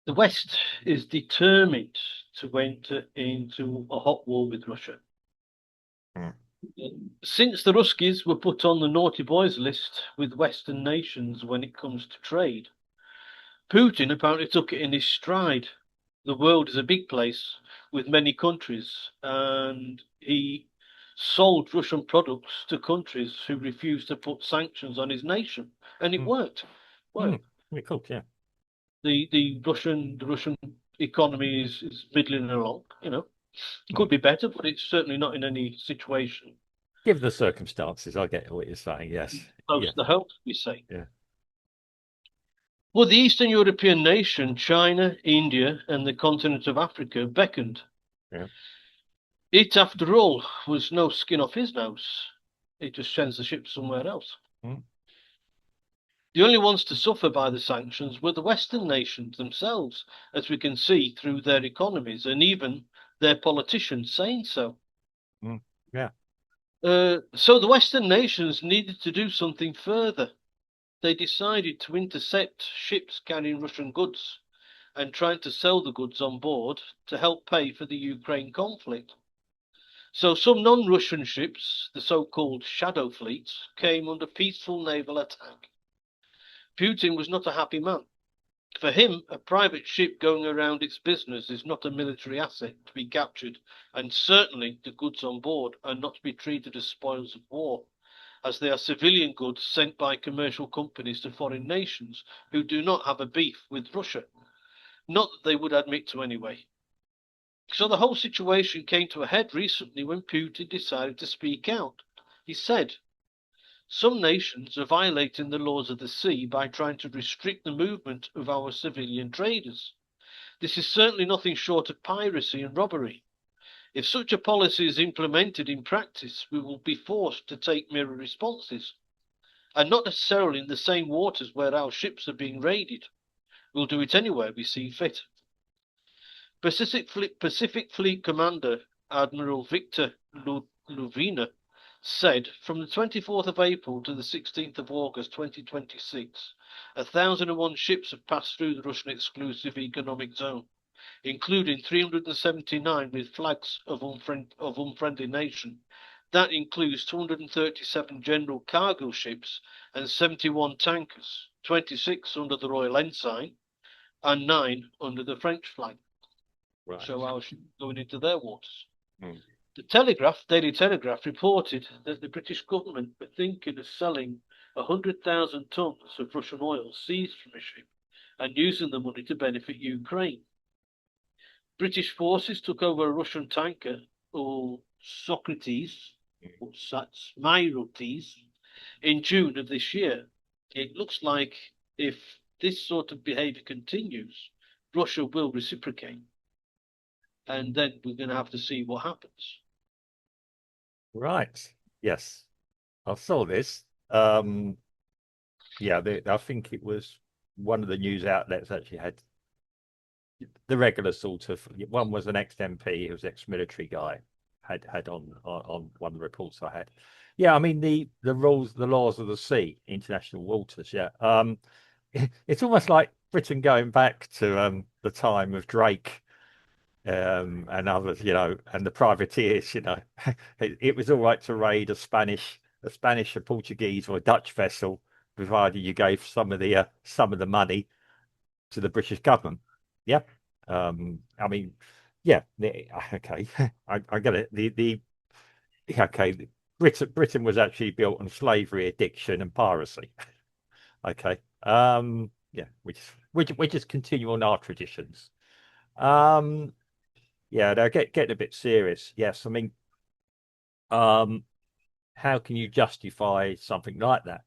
The West is determined to enter into a hot war with Russia. Mm. Since the Ruskies were put on the naughty boys list with Western nations when it comes to trade, Putin apparently took it in his stride. The world is a big place with many countries, and he sold Russian products to countries who refused to put sanctions on his nation, and it Mm. worked. Mm. Worked. Pretty cool, yeah. The Russian economy is middling along. Mm. Could be better, but it's certainly not in any situation Given the circumstances, I get what you're saying. Yes. close Yeah. to the help, we say. Yeah. Well, the Eastern European nation, China, India, and the continent of Africa beckoned. Yeah. It, after all, was no skin off his nose. It just sends the ship somewhere else. Mm. The only ones to suffer by the sanctions were the Western nations themselves, as we can see through their economies and even their politicians saying so. Mm. Yeah. So the Western nations needed to do something further. They decided to intercept ships carrying Russian goods and trying to sell the goods on board to help pay for the Ukraine conflict. So some non-Russian ships, the so-called shadow fleets, came under peaceful naval attack. Putin was not a happy man. For him, a private ship going around its business is not a military asset to be captured, and certainly the goods on board are not to be treated as spoils of war, as they are civilian goods sent by commercial companies to foreign nations who do not have a beef with Russia. Not that they would admit to anyway. So the whole situation came to a head recently when Putin decided to speak out. He said, some nations are violating the laws of the sea by trying to restrict the movement of our civilian traders. This is certainly nothing short of piracy and robbery. If such a policy is implemented in practice, we will be forced to take mirror responses, and not necessarily in the same waters where our ships are being raided. We'll do it anywhere we see fit. Pacific Fleet Commander Admiral Victor Luvina said from the 24th of April to the 16th of August 2026, 1,001 ships have passed through the Russian exclusive economic zone, including 379 with flags of unfriendly nation. That includes 237 general cargo ships and 71 tankers, 26 under the Royal Ensign and 9 under the French flag. Right. So our ships going into their waters. Mm. The Daily Telegraph, reported that the British government were thinking of selling 100,000 tons of Russian oil seized from a ship and using the money to benefit Ukraine. British forces took over a Russian tanker, or Socrates, or Smyrotes, in June of this year. It looks like if this sort of behaviour continues, Russia will reciprocate, and then we're going to have to see what happens. Right. Yes. I saw this. Yeah, I think it was one of the news outlets actually had the regular sort of one was an ex-MP who was ex-military guy had on one of the reports I had. Yeah, I mean the rules, the laws of the sea, international waters. Yeah, it's almost like Britain going back to the time of Drake and others, and the privateers. It was all right to raid a Portuguese, or a Dutch vessel, provided you gave some of the money to the British government. Yeah. I mean, yeah, okay. I get it. Okay, Britain was actually built on slavery, addiction, and piracy. Okay. Yeah, we just continue on our traditions. Um, yeah, they're getting a bit serious. Yes, I mean, um, how can you justify something like that?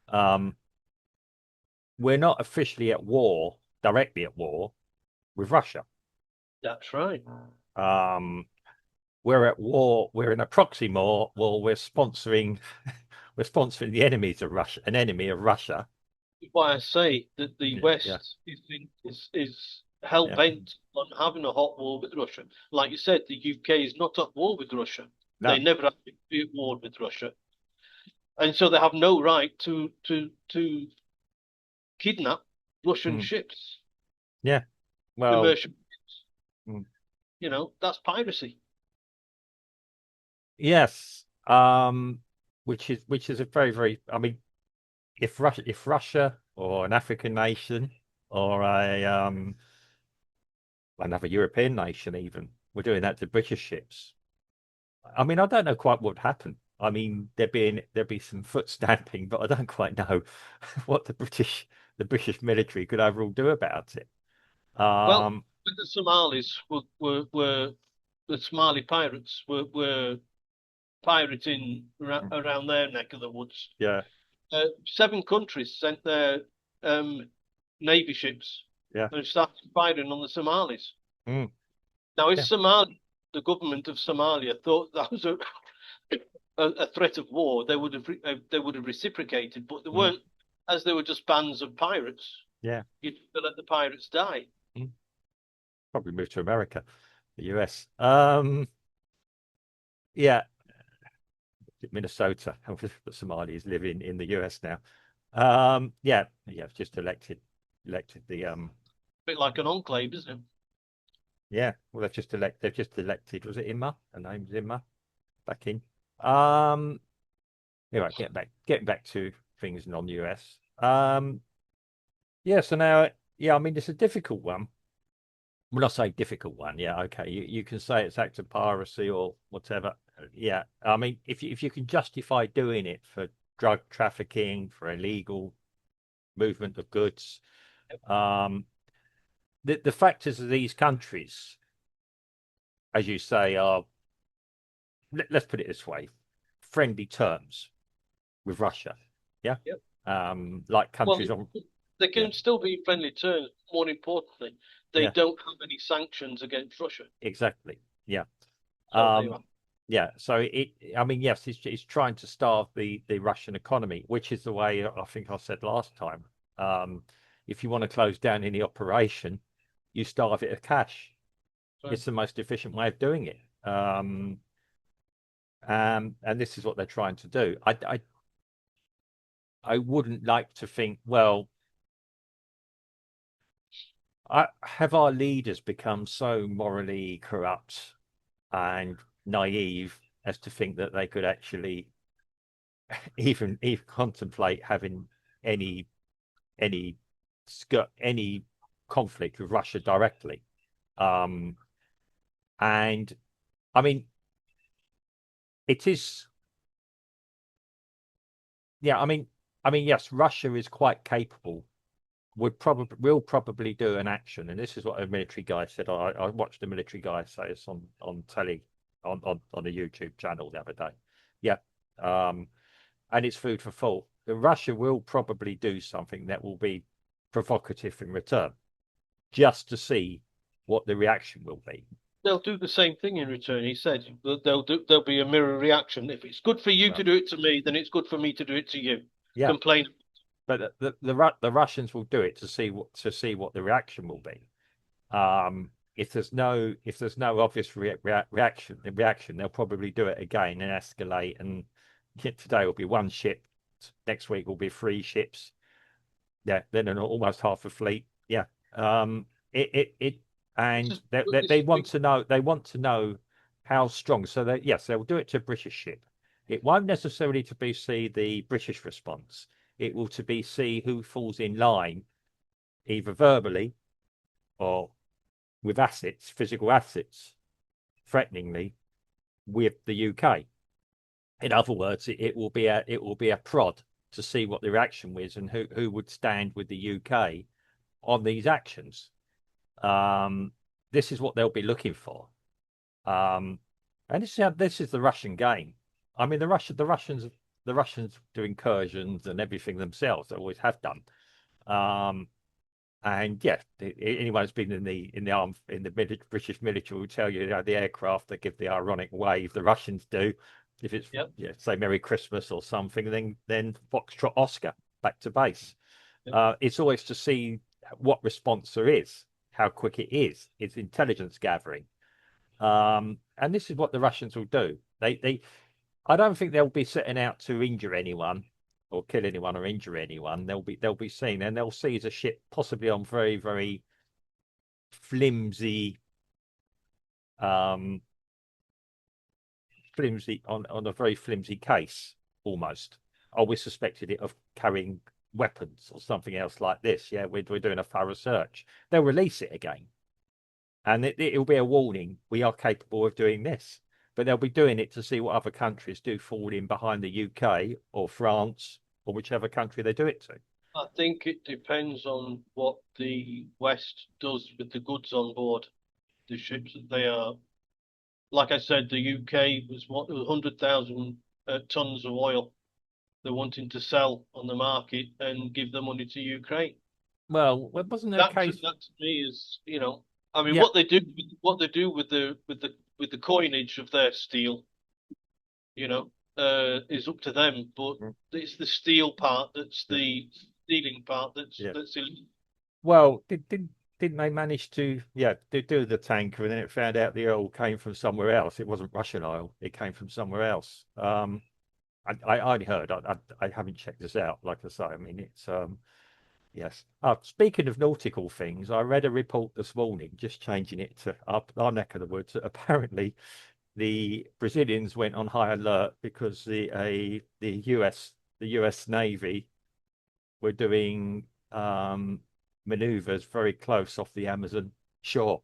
Um, we're not officially at war, directly at war with Russia. That's right. Um, we're at war. We're in a proxy war. Well, we're sponsoring the enemies of Russia, an enemy of Russia. Why I say that the Yeah, yeah, West is hell yeah. bent on having a hot war with Russia. Like you said, the UK is not at war with Russia. They No. never have to be at war with Russia, and so they have no right to kidnap Russian Mm, ships. yeah. Well, commercial. mm, That's piracy. yes. Which is a very, very. I mean, if Russia or an African nation or a another European nation even were doing that to British ships, I mean, I don't know quite what would happen. I mean, there'd be some foot stamping, but I don't quite know what the British military could overall do about it. Well, Um, the Somalis were the Somali pirates were pirating around their neck of the woods. yeah, 7 countries sent their navy ships yeah, and started firing on the Somalis. mm, Now, if yeah, the government of Somalia, thought that was a threat of war, they would have reciprocated, but they mm, weren't, as they were just bands of pirates. yeah. You'd let the pirates die. Mm. Probably move to America, the US. Yeah, Minnesota. The Somalis live in the US now. Yeah, yeah, just elected the A bit like an enclave, isn't it? yeah. Well, they've just elected. Was it Imma? Her name's Imma back in. Um, anyway, getting back to things non-US. Yeah. So now, yeah, I mean, it's a difficult one. When I say difficult one, yeah, okay, you can say it's acts of piracy or whatever. Yeah, I mean, if you can justify doing it for drug trafficking, for illegal movement of goods, um, the factors of these countries, as you say, are let's put it this way, friendly terms with Russia. Yeah, Yep. like Well, countries on. they Yeah, can still be friendly terms. More importantly, they yeah, don't have any sanctions against Russia, exactly. Yeah. so they are. Yeah, so I mean, yes, it's trying to starve the Russian economy, which is the way I think I said last time. Um, if you want to close down any operation, you starve it of cash. So, It's the most efficient way of doing it. And this is what they're trying to do. I wouldn't like to think, well, have our leaders become so morally corrupt and naive as to think that they could actually even contemplate having any any any conflict with Russia directly. Um, and I mean, it is, yeah. I mean, yes, Russia is quite capable. Will probably do an action, and this is what a military guy said. I watched a military guy say this on telly on a YouTube channel the other day. Yeah, um, and it's food for thought. Russia will probably do something that will be provocative in return, just to see what the reaction will be. they'll do the same thing in return. He said that there'll be a mirror reaction. If it's good for you Well, to do it to me, then it's good for me to do it to you. yeah, Complain. but the Russians will do it to see what the reaction will be. If there's no obvious reaction, they'll probably do it again and escalate. And today will be one ship, next week will be 3 ships. Yeah, then almost half a fleet. Yeah. It It's and just they want to know how strong. So yes, they'll do it to a British ship. It won't necessarily to be see the British response. It will to be see who falls in line, either verbally or with assets, physical assets, threateningly with the UK. In other words, it will be a prod to see what the reaction was and who would stand with the UK on these actions. Um, this is what they'll be looking for. Um, and this is the Russian game. I mean, the Russians do incursions and everything themselves. They always have done. Um, and yeah, anyone who's been in the British military will tell you, the aircraft that give the ironic wave the Russians do. If it's, yep, yeah, say Merry Christmas or something, then Foxtrot Oscar back to base. yep. It's always to see what response there is, how quick it is. It's intelligence gathering. And this is what the Russians will do. I don't think they'll be setting out to injure anyone or kill anyone or injure anyone. They'll be seen, and they'll seize a ship possibly on very, very flimsy, um, flimsy on a very flimsy case almost. Oh, we suspected it of carrying weapons or something else like this. Yeah, we're doing a thorough search. They'll release it again, and it'll be a warning. We are capable of doing this, but they'll be doing it to see what other countries do fall in behind the UK or France or whichever country they do it to. I think it depends on what the West does with the goods on board the ships that they are. Like I said, the UK was what 100,000 tons of oil they're wanting to sell on the market and give the money to Ukraine. Well, wasn't there a case? That to me is, you know, I mean, Yeah, what they do with the coinage of their steel, you know, is up to them. But it's the steel part that's yeah, the stealing part yeah. that's illegal. Well, didn't they manage to do the tanker and then it found out the oil came from somewhere else? It wasn't Russian oil; it came from somewhere else. I only heard. I haven't checked this out. Like I say, I mean it's yes. Speaking of nautical things, I read a report this morning, just changing it to our neck of the woods. That apparently the Brazilians went on high alert because the US Navy were doing maneuvers very close off the Amazon shore,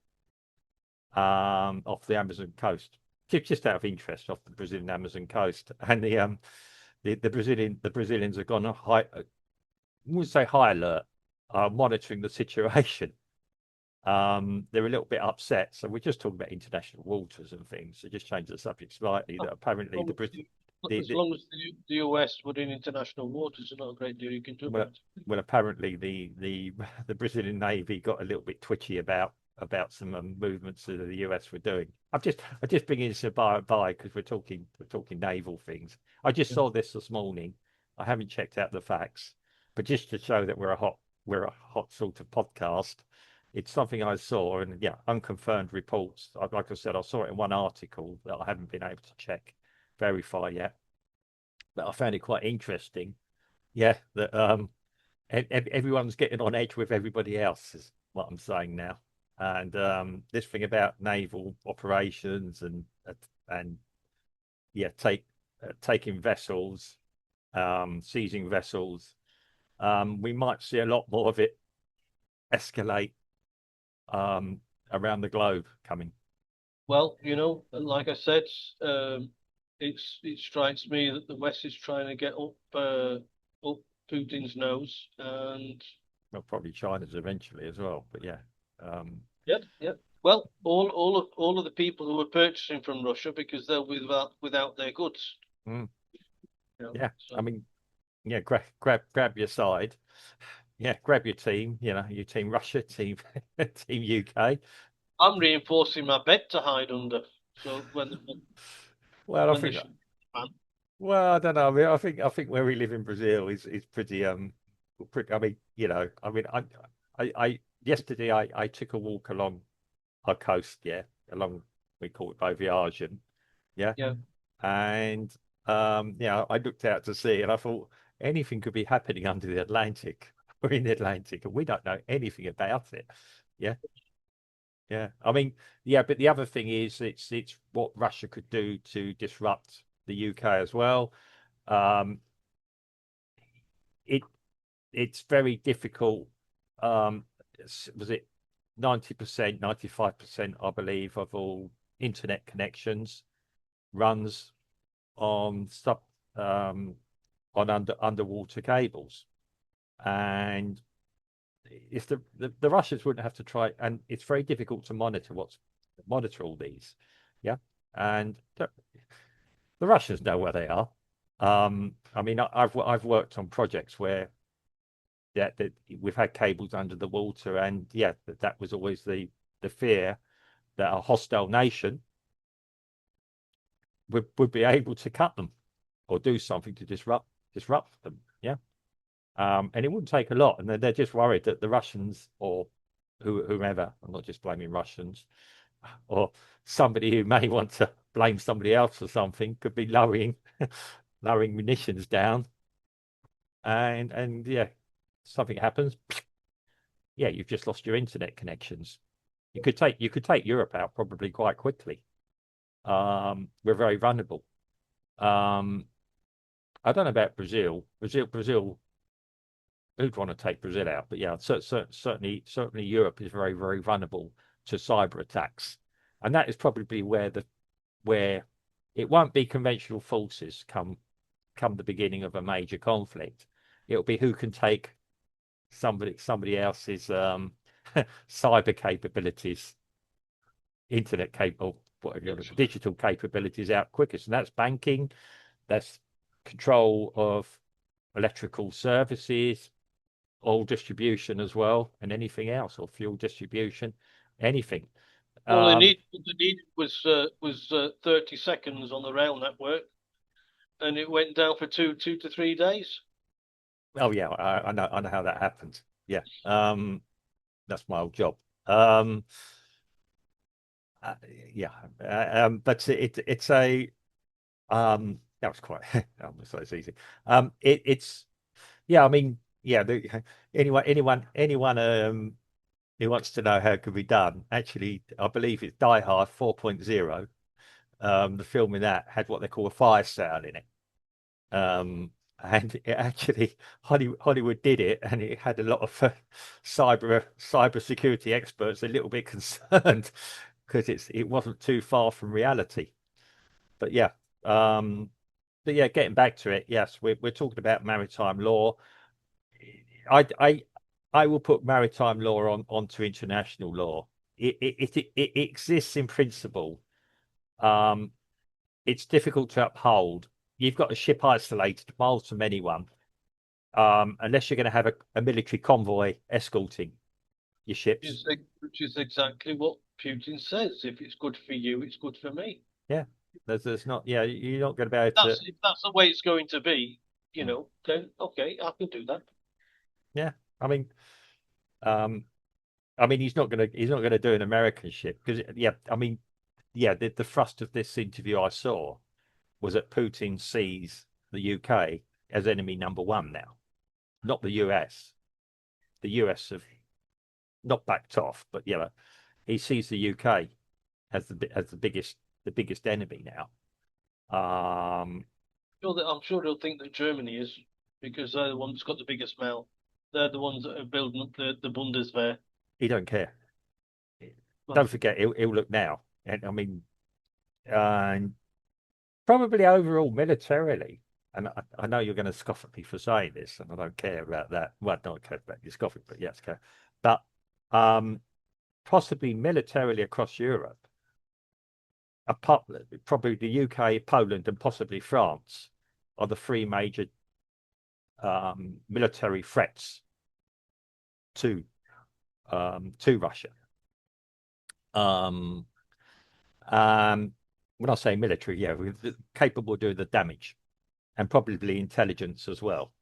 off the Amazon coast, just out of interest, off the Brazilian Amazon coast, and the Brazilians have gone on high, I wouldn't say high alert, monitoring the situation. They're a little bit upset, so we're just talking about international waters and things. So just change the subject slightly. That apparently As long as the US were in international waters, there's not a great deal you can do well, about it. apparently the Brazilian Navy got a little bit twitchy about some movements that the US were doing. I'm just bringing this by because we're talking naval things. I just Yeah. saw this morning. I haven't checked out the facts, but just to show that we're a hot sort of podcast. It's something I saw, and yeah, unconfirmed reports. Like I said, I saw it in one article that I haven't been able to verify yet, but I found it quite interesting. Yeah, that everyone's getting on edge with everybody else is what I'm saying now. And this thing about naval operations and yeah, taking vessels, seizing vessels, we might see a lot more of it escalate around the globe coming. Well, you know, like I said, it strikes me that the West is trying to get up Putin's nose, and Well, probably China's eventually as well, but yeah. Um, yep, yep. Well, all of the people who are purchasing from Russia because they're without their goods, mm, you know. yeah, I So mean, yeah, grab your side. Yeah, grab your team, your team Russia, team team UK. I'm reinforcing my bed to hide under. So Well, I when the think ship man, well, I don't know. I mean, I think where we live in Brazil is pretty pretty, I mean, I yesterday I took a walk along our coast, yeah, along we call it Boviagen, yeah. yeah. And yeah, I looked out to sea and I thought anything could be happening under the Atlantic. We're in the Atlantic and we don't know anything about it. Yeah. Yeah, I mean, yeah, but the other thing is, it's what Russia could do to disrupt the UK as well. Um, it it's very difficult. Was it 90%, 95%, I believe, of all internet connections runs on um, on underwater cables, and if the Russians wouldn't have to try, and it's very difficult to monitor all these, yeah, and the Russians know where they are. I mean, I've worked on projects where that we've had cables under the water, and yeah, that was always the fear that a hostile nation would be able to cut them or do something to disrupt them. Yeah. And it wouldn't take a lot, and they're just worried that the Russians or whomever, I'm not just blaming Russians, or somebody who may want to blame somebody else for something, could be lowering munitions down, and yeah, something happens, yeah, you've just lost your internet connections. You could take Europe out probably quite quickly. We're very vulnerable. Um, I don't know about Brazil. Brazil. Who'd want to take Brazil out? But yeah, certainly Europe is very, very vulnerable to cyber attacks, and that is probably where it won't be conventional forces come the beginning of a major conflict. It'll be who can take somebody else's cyber capabilities, internet capable, digital capabilities out quickest, and that's banking, that's control of electrical services, oil distribution as well, and anything else, or fuel distribution, anything. All Um, they needed was 30 seconds on the rail network, and it went down for two to 3 days. oh yeah, I know how that happens. Yeah, that's my old job. Um, uh, yeah, but it's a that was quite. So it's easy. It's yeah. I mean, yeah. Anyone who wants to know how it could be done, actually, I believe it's Die Hard 4.0. The film in that had what they call a fire sale in it. And it actually Hollywood did it, and it had a lot of cyber security experts a little bit concerned because it wasn't too far from reality. But yeah, getting back to it, yes, we're talking about maritime law. I I I will put maritime law onto international law. It exists in principle. Um, it's difficult to uphold. You've got a ship isolated miles from anyone, unless you're going to have a military convoy escorting your ships. Which is exactly what Putin says. If it's good for you, it's good for me. Yeah, there's not. Yeah, you're not going to be able to. That's if that's the way it's going to be, Mm. then okay, I can do that. Yeah, I mean, um, he's not gonna do an American ship because yeah, I mean, yeah, the thrust of this interview I saw was that Putin sees the UK as enemy number one now, not the US. The US have not backed off, but yeah, he sees the UK as the biggest enemy now. Um, I'm sure they'll think that Germany is because they're the ones that's got the biggest smell. They're the ones that are building up the Bundeswehr. he don't care. Well, Don't forget, he'll look now, and I mean, and probably overall militarily. And I know you're going to scoff at me for saying this, and I don't care about that. Well, I don't care about you scoffing, but yes, care. But um, possibly militarily across Europe, apart probably the UK, Poland, and possibly France are the three major military threats to to Russia. Um, um, when I say military, yeah, we're capable of doing the damage and probably intelligence as well.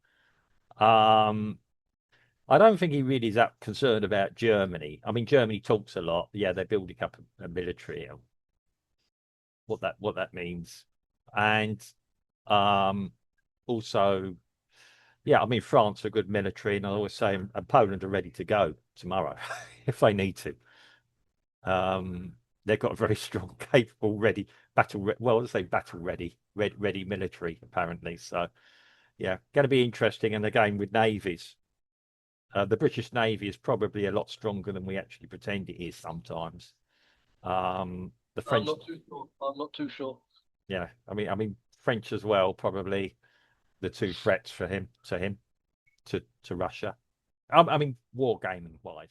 Um, I don't think he really is that concerned about Germany. I mean, Germany talks a lot. Yeah, they're building up a military, what that means, and um, also, yeah, I mean, France are good military, and I always say, and Poland are ready to go tomorrow if they need to. They've got a very strong, capable, ready well, let's say ready military apparently. So yeah, going to be interesting. And again with navies, the British Navy is probably a lot stronger than we actually pretend it is sometimes. The I'm French, not too sure. I'm not too sure. yeah, I mean French as well, probably the two threats for him to Russia. I mean, war gaming wise.